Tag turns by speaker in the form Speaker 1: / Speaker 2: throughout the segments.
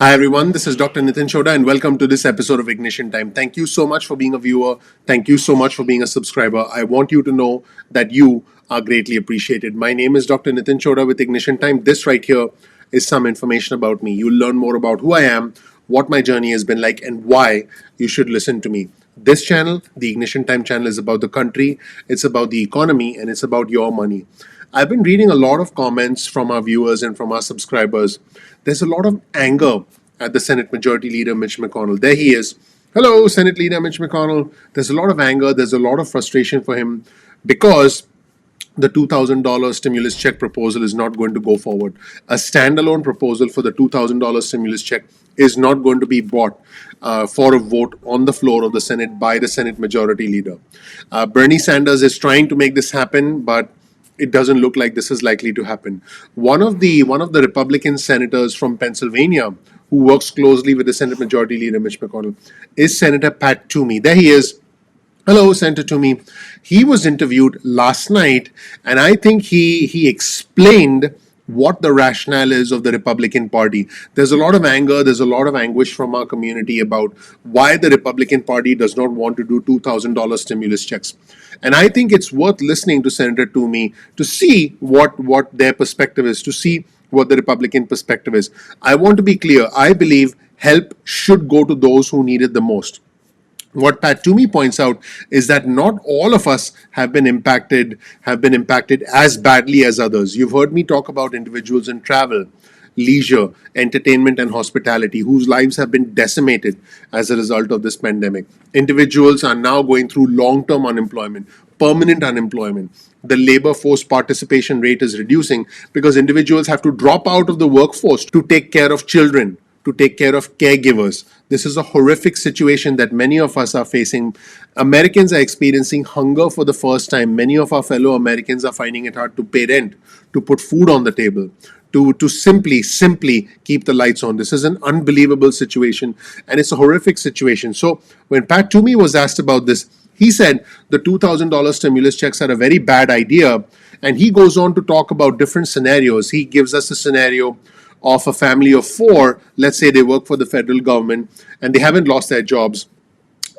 Speaker 1: Hi everyone, this is Dr. Nitin Chhoda and welcome to this episode of Ignition Time. Thank you so much for being a viewer. Thank you so much for being a subscriber. I want you to know that you are greatly appreciated. My name is Dr. Nitin Chhoda with Ignition Time. This right here is some information about me. You'll learn more about who I am, what my journey has been like, and why you should listen to me. This channel, the Ignition Time channel, is about the country, it's about the economy, and it's about your money. I've been reading a lot of comments from our viewers and from our subscribers. There's a lot of anger at the Senate Majority Leader Mitch McConnell. There he is. Hello, Senate Leader Mitch McConnell. There's a lot of anger, there's a lot of frustration for him because the $2,000 stimulus check proposal is not going to go forward. A standalone proposal for the $2,000 stimulus check is not going to be brought for a vote on the floor of the Senate by the Senate Majority Leader. Bernie Sanders is trying to make this happen, but it doesn't look like this is likely to happen. One of the Republican senators from Pennsylvania who works closely with the Senate Majority Leader Mitch McConnell is Senator Pat Toomey. There he is. Hello, Senator Toomey. He was interviewed last night, and I think he explained what the rationale is of the Republican Party. There's a lot of anger, there's a lot of anguish from our community about why the Republican Party does not want to do $2,000 stimulus checks. And I think it's worth listening to Senator Toomey to see what their perspective is, to see what the Republican perspective is. I want to be clear. I believe help should go to those who need it the most. What Pat Toomey points out is that not all of us have been impacted as badly as others. You've heard me talk about individuals in travel, leisure, entertainment, and hospitality whose lives have been decimated as a result of this pandemic. Individuals are now going through long-term unemployment, permanent unemployment. The labor force participation rate is reducing because individuals have to drop out of the workforce to take care of children, to take care of caregivers. This is a horrific situation that many of us are facing. Americans are experiencing hunger for the first time. Many of our fellow Americans are finding it hard to pay rent, to put food on the table, to simply keep the lights on. This is an unbelievable situation and it's a horrific situation. So when Pat Toomey was asked about this, he said the $2,000 stimulus checks are a very bad idea. And he goes on to talk about different scenarios. He gives us a scenario of a family of four. Let's say they work for the federal government and they haven't lost their jobs.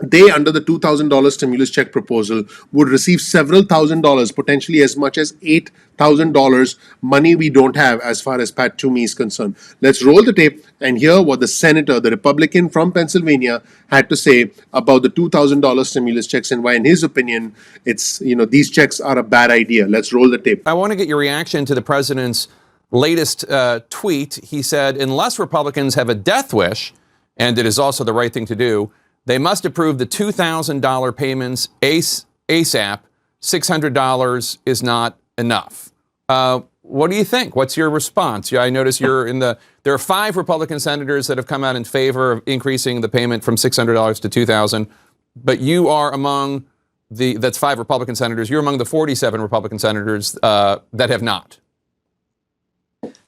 Speaker 1: They, under the $2,000 stimulus check proposal, would receive several $1,000s, potentially as much as $8,000, money we don't have as far as Pat Toomey is concerned. Let's roll the tape and hear what the senator, the Republican from Pennsylvania, had to say about the $2,000 stimulus checks and why, in his opinion, these checks are a bad idea. Let's roll the tape.
Speaker 2: I want to get your reaction to the president's latest tweet. He said, unless Republicans have a death wish, and it is also the right thing to do, they must approve the $2,000 payments ASAP. $600 is not enough. What do you think? What's your response? I notice there are 5 Republican senators that have come out in favor of increasing the payment from $600 to $2,000, but you are among that's 5 Republican senators. You're among the 47 Republican senators that have not.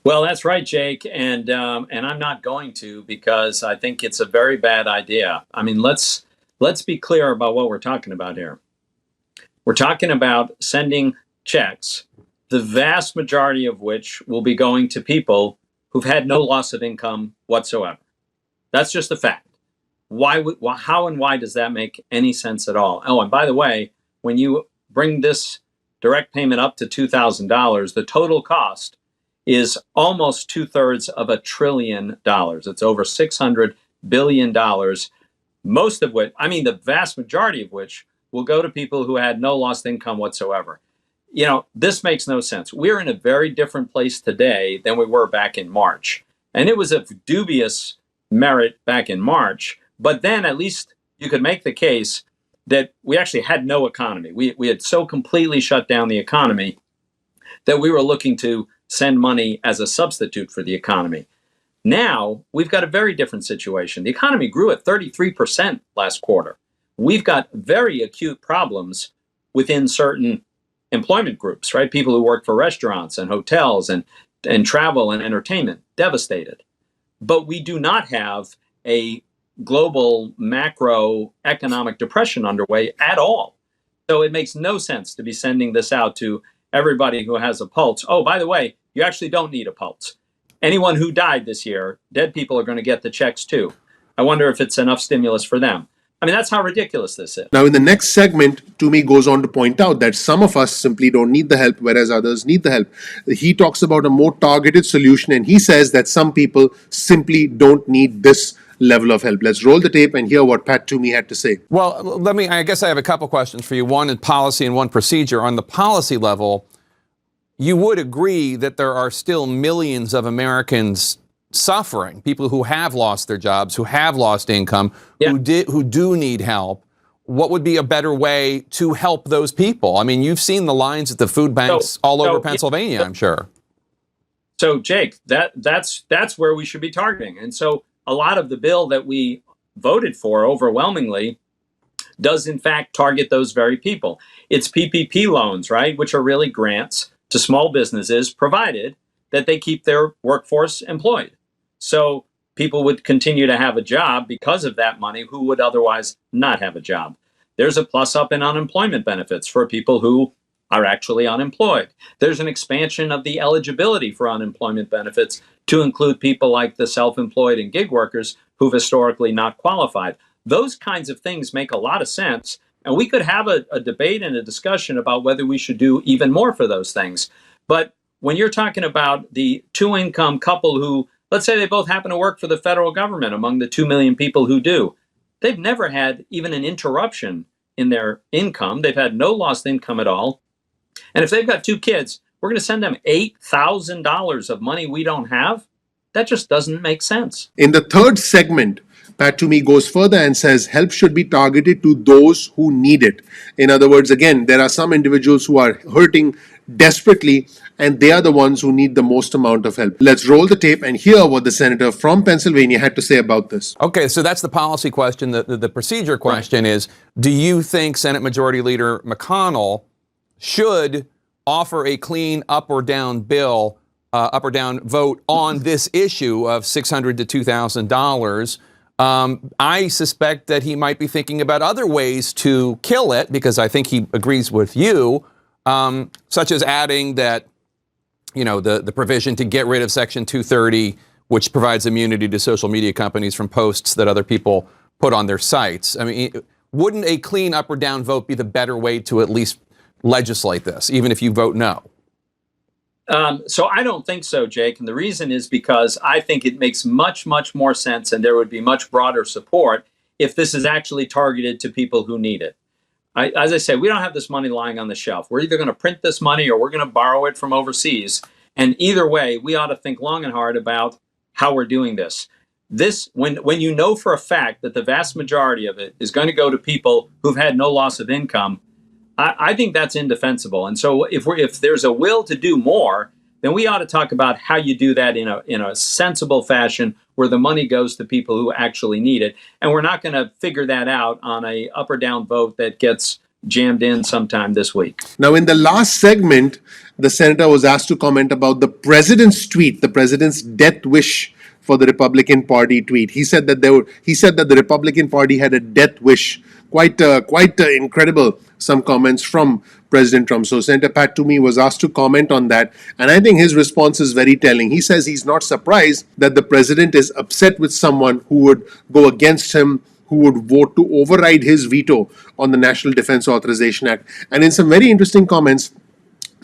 Speaker 3: Well, that's right, Jake, and I'm not going to because I think it's a very bad idea. I mean, let's be clear about what we're talking about here. We're talking about sending checks, the vast majority of which will be going to people who've had no loss of income whatsoever. That's just a fact. How and why does that make any sense at all? Oh, and by the way, when you bring this direct payment up to $2,000, the total cost is almost 2/3 of $1 trillion. It's over $600 billion, most of which, I mean, the vast majority of which will go to people who had no lost income whatsoever. This makes no sense. We're in a very different place today than we were back in March. And it was of dubious merit back in March, but then at least you could make the case that we actually had no economy. We had so completely shut down the economy that we were looking to send money as a substitute for the economy. Now, we've got a very different situation. The economy grew at 33% last quarter. We've got very acute problems within certain employment groups, right? People who work for restaurants and hotels and travel and entertainment, devastated. But we do not have a global macroeconomic depression underway at all. So it makes no sense to be sending this out to everybody who has a pulse. Oh, by the way, you actually don't need a pulse. anyone who died this year, dead people are going to get the checks too. I wonder if it's enough stimulus for them. I mean, that's how ridiculous this is.
Speaker 1: Now, in the next segment, Toomey goes on to point out that some of us simply don't need the help, whereas others need the help. He talks about a more targeted solution, and he says that some people simply don't need this level of help. Let's roll the tape and hear what Pat Toomey had to say.
Speaker 2: Well, I guess I have a couple questions for you. One in policy and one procedure. On the policy level, you would agree that there are still millions of Americans suffering, people who have lost their jobs, who have lost income,
Speaker 3: Yeah.
Speaker 2: who do need help. What would be a better way to help those people? I mean, you've seen the lines at the food banks all over Pennsylvania, I'm sure.
Speaker 3: So, Jake, that's where we should be targeting. And so a lot of the bill that we voted for overwhelmingly does in fact target those very people. It's PPP loans, right, which are really grants to small businesses, provided that they keep their workforce employed. So people would continue to have a job because of that money who would otherwise not have a job. There's a plus up in unemployment benefits for people who are actually unemployed. There's an expansion of the eligibility for unemployment benefits to include people like the self-employed and gig workers who've historically not qualified. Those kinds of things make a lot of sense. And we could have a debate and a discussion about whether we should do even more for those things. But when you're talking about the two-income couple who, let's say they both happen to work for the federal government among the 2 million people who do, they've never had even an interruption in their income. They've had no lost income at all. And if they've got 2 kids, we're going to send them $8,000 of money we don't have? That just doesn't make sense.
Speaker 1: In the third segment, Pat Toomey goes further and says help should be targeted to those who need it. In other words, again, there are some individuals who are hurting desperately, and they are the ones who need the most amount of help. Let's roll the tape and hear what the senator from Pennsylvania had to say about this.
Speaker 2: Okay, so that's the policy question. The procedure question is, do you think Senate Majority Leader McConnell should offer a clean up or down vote on this issue of $600 to $2,000? I suspect that he might be thinking about other ways to kill it, because I think he agrees with you, such as adding that, the provision to get rid of Section 230, which provides immunity to social media companies from posts that other people put on their sites. I mean, wouldn't a clean up or down vote be the better way to at least legislate this, even if you vote no?
Speaker 3: So I don't think so, Jake. And the reason is because I think it makes much, much more sense, and there would be much broader support if this is actually targeted to people who need it. As I say, we don't have this money lying on the shelf. We're either going to print this money or we're going to borrow it from overseas. And either way, we ought to think long and hard about how we're doing this. When you know for a fact that the vast majority of it is going to go to people who've had no loss of income, I think that's indefensible. And so if there's a will to do more, then we ought to talk about how you do that in a sensible fashion where the money goes to people who actually need it. And we're not going to figure that out on a up or down vote that gets jammed in sometime this week.
Speaker 1: Now, in the last segment, the senator was asked to comment about the president's tweet, the president's death wish for the Republican Party tweet. He said that the Republican Party had a death wish. Quite incredible, some comments from President Trump. So Senator Pat Toomey was asked to comment on that, and I think his response is very telling. He says he's not surprised that the president is upset with someone who would go against him, who would vote to override his veto on the National Defense Authorization Act. And in some very interesting comments,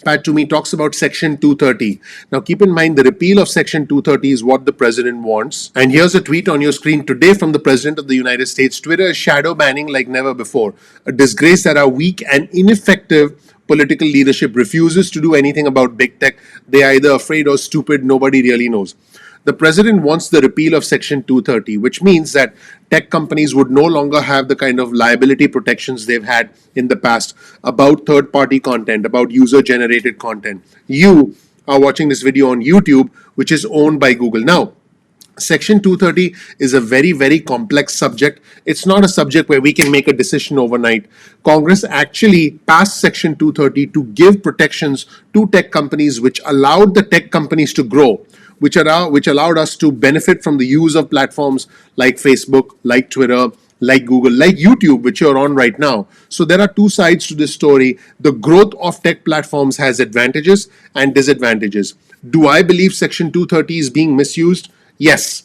Speaker 1: Pat Toomey talks about Section 230. Now, keep in mind the repeal of Section 230 is what the president wants. And here's a tweet on your screen today from the President of the United States. Twitter is shadow banning like never before. A disgrace that our weak and ineffective political leadership refuses to do anything about big tech. They are either afraid or stupid. Nobody really knows. The president wants the repeal of Section 230, which means that tech companies would no longer have the kind of liability protections they've had in the past about third-party content, about user-generated content. You are watching this video on YouTube, which is owned by Google. Now, Section 230 is a very, very complex subject. It's not a subject where we can make a decision overnight. Congress actually passed Section 230 to give protections to tech companies, which allowed the tech companies to grow, which allowed us to benefit from the use of platforms like Facebook, like Twitter, like Google, like YouTube, which you're on right now. So there are two sides to this story. The growth of tech platforms has advantages and disadvantages. Do I believe Section 230 is being misused? Yes.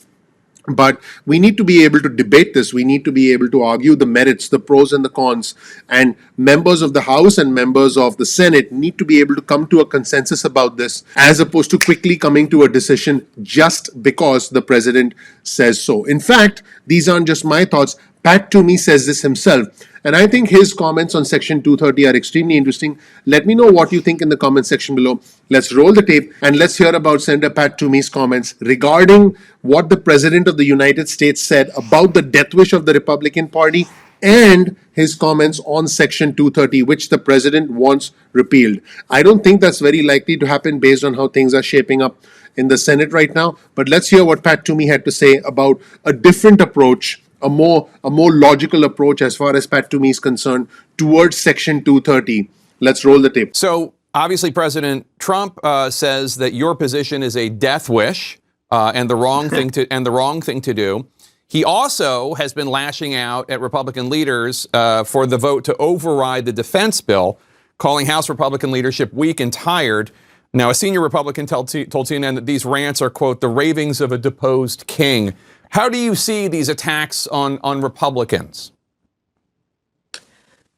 Speaker 1: But we need to be able to debate this. We need to be able to argue the merits, the pros and the cons. And members of the House and members of the Senate need to be able to come to a consensus about this, as opposed to quickly coming to a decision just because the president says so. In fact, these aren't just my thoughts. Pat Toomey says this himself. And I think his comments on Section 230 are extremely interesting. Let me know what you think in the comment section below. Let's roll the tape and let's hear about Senator Pat Toomey's comments regarding what the President of the United States said about the death wish of the Republican Party and his comments on Section 230, which the President wants repealed. I don't think that's very likely to happen based on how things are shaping up in the Senate right now. But let's hear what Pat Toomey had to say about a different approach, a more logical approach as far as Pat Toomey is concerned towards Section 230. Let's roll the tape.
Speaker 2: So obviously, President Trump says that your position is a death wish and the wrong thing to do. He also has been lashing out at Republican leaders for the vote to override the defense bill, calling House Republican leadership weak and tired. Now, a senior Republican told CNN that these rants are, quote, the ravings of a deposed king. How do you see these attacks on Republicans?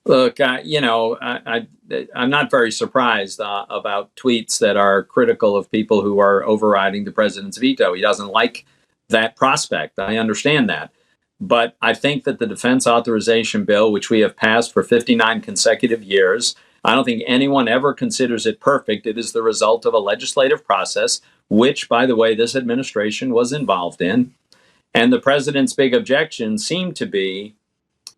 Speaker 3: Look, I'm not very surprised about tweets that are critical of people who are overriding the president's veto. He doesn't like that prospect. I understand that. But I think that the defense authorization bill, which we have passed for 59 consecutive years, I don't think anyone ever considers it perfect. It is the result of a legislative process, which, by the way, this administration was involved in. And the president's big objection seemed to be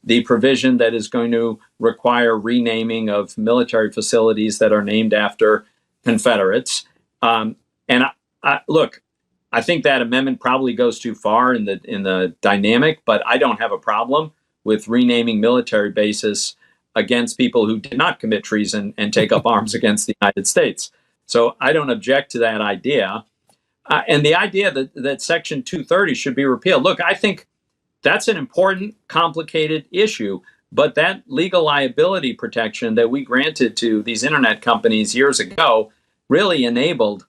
Speaker 3: the provision that is going to require renaming of military facilities that are named after Confederates. Look, I think that amendment probably goes too far in the dynamic, but I don't have a problem with renaming military bases against people who did not commit treason and take up arms against the United States. So I don't object to that idea. And the idea that Section 230 should be repealed. Look, I think that's an important, complicated issue. But that legal liability protection that we granted to these internet companies years ago really enabled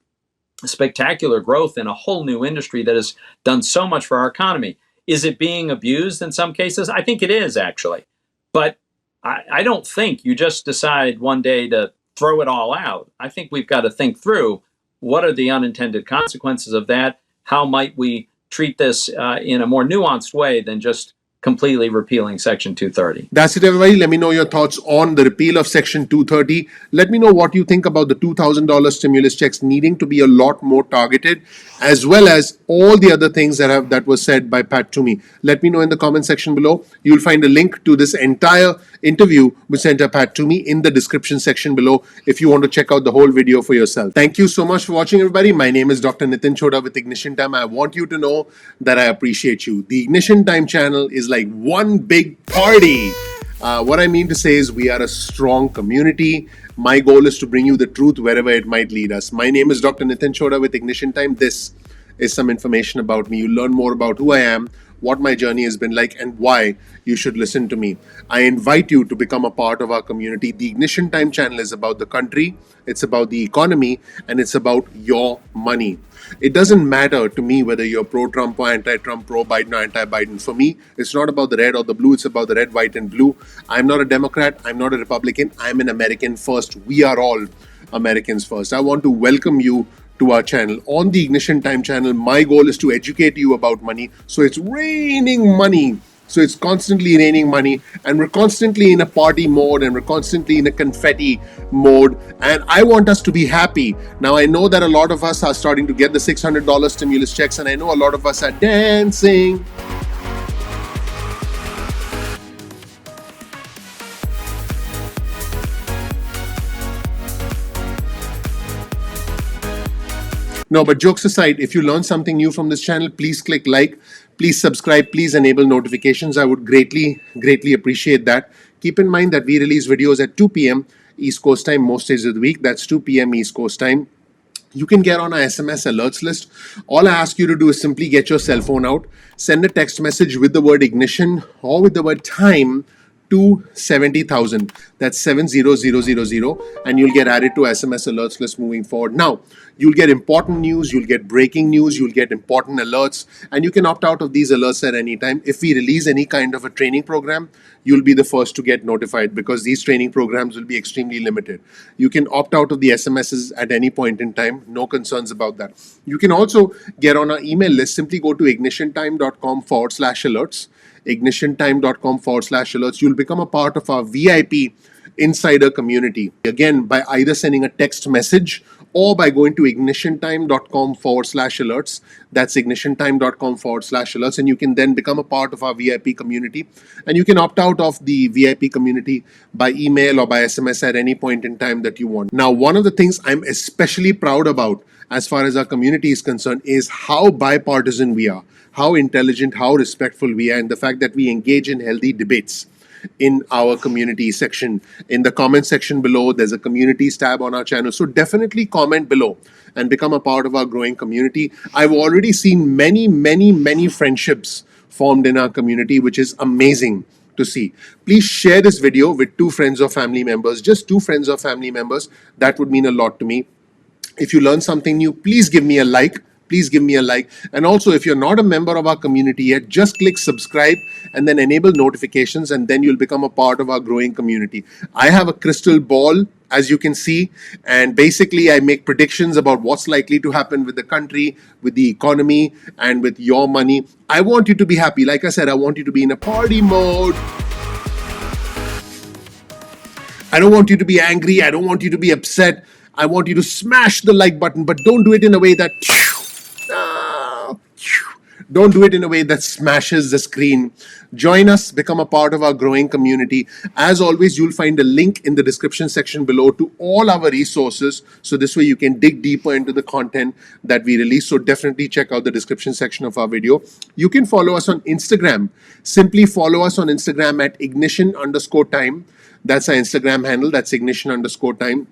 Speaker 3: spectacular growth in a whole new industry that has done so much for our economy. Is it being abused in some cases? I think it is, actually. But I don't think you just decide one day to throw it all out. I think we've got to think through what are the unintended consequences of that? How might we treat this in a more nuanced way than just completely repealing Section 230.
Speaker 1: That's it, everybody. Let me know your thoughts on the repeal of Section 230. Let me know what you think about the $2,000 stimulus checks needing to be a lot more targeted, as well as all the other things that was said by Pat Toomey. Let me know in the comment section below. You'll find a link to this entire interview with Senator Pat Toomey in the description section below if you want to check out the whole video for yourself. Thank you so much for watching, everybody. My name is Dr. Nitin Chhoda with Ignition Time. I want you to know that I appreciate you. The Ignition Time channel is like one big party. What I mean to say is we are a strong community. My goal is to bring you the truth wherever it might lead us. My name is Dr. Nitin Chhoda with Ignition Time. This is some information about me. You learn more about who I am, what my journey has been like, and why you should listen to me. I invite you to become a part of our community. The Ignition Time channel is about the country, it's about the economy, and it's about your money. It doesn't matter to me whether you're pro-Trump or anti-Trump, pro-Biden or anti-Biden. For me, it's not about the red or the blue, it's about the red, white, and blue. I'm not a Democrat, I'm not a Republican, I'm an American first. We are all Americans first. I want to welcome you to our channel. On the Ignition Time channel, my goal is to educate you about money. So it's raining money. So it's constantly raining money, and we're constantly in a party mode, and we're constantly in a confetti mode, and I want us to be happy. Now, I know that a lot of us are starting to get the $600 stimulus checks, and I know a lot of us are dancing. No, but jokes aside, if you learn something new from this channel, please click like, please subscribe, please enable notifications. I would greatly appreciate that. Keep in mind that we release videos at 2 p.m. East Coast time most days of the week. That's 2 p.m. East Coast time. You can get on our SMS alerts list. All I ask you to do is simply get your cell phone out, send a text message with the word ignition or with the word time to 70,000. That's 70000, and you'll get added to SMS alerts list moving forward. Now, you'll get important news, you'll get breaking news, you'll get important alerts, and you can opt out of these alerts at any time. If we release any kind of a training program, you'll be the first to get notified, because these training programs will be extremely limited. You can opt out of the SMSs at any point in time. No concerns about that. You can also get on our email list. Simply go to ignitiontime.com/alerts. ignitiontime.com/alerts. You'll become a part of our VIP insider community. Again, by either sending a text message or by going to ignitiontime.com/alerts. That's ignitiontime.com/alerts. And you can then become a part of our VIP community. And you can opt out of the VIP community by email or by SMS at any point in time that you want. Now, one of the things I'm especially proud about as far as our community is concerned is how bipartisan we are, how intelligent, how respectful we are, and the fact that we engage in healthy debates in our community section. In the comment section below, there's a communities tab on our channel. So definitely comment below and become a part of our growing community. I've already seen many friendships formed in our community, which is amazing to see. Please share this video with 2 friends or family members, just 2 friends or family members. That would mean a lot to me. If you learn something new, please give me a like. Please give me a like. And also, if you're not a member of our community yet, just click subscribe and then enable notifications, and then you'll become a part of our growing community. I have a crystal ball, as you can see, and basically I make predictions about what's likely to happen with the country, with the economy, and with your money. I want you to be happy. Like I said, I want you to be in a party mode. I don't want you to be angry. I don't want you to be upset. I want you to smash the like button, but don't do it in a way that don't do it in a way that smashes the screen. Join us, become a part of our growing community. As always, you'll find a link in the description section below to all our resources. So this way you can dig deeper into the content that we release. So definitely check out the description section of our video. You can follow us on Instagram. Simply follow us on Instagram at ignition_time. That's our Instagram handle. That's ignition_time.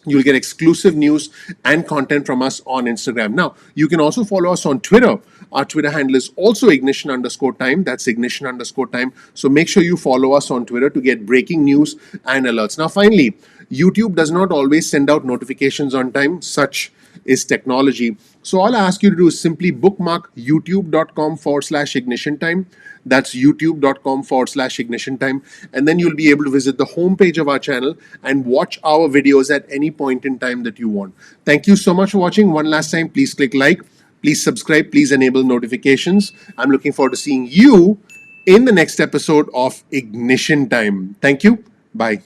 Speaker 1: You'll get exclusive news and content from us on Instagram. Now, you can also follow us on Twitter. Our Twitter handle is also ignition_time. That's ignition_time. So make sure you follow us on Twitter to get breaking news and alerts. Now, finally, YouTube does not always send out notifications on time. Such is technology. So all I ask you to do is simply bookmark youtube.com/ignition_time. That's youtube.com/ignition_time. And then you'll be able to visit the homepage of our channel and watch our videos at any point in time that you want. Thank you so much for watching. One last time, please click like, please subscribe, please enable notifications. I'm looking forward to seeing you in the next episode of Ignition Time. Thank you. Bye.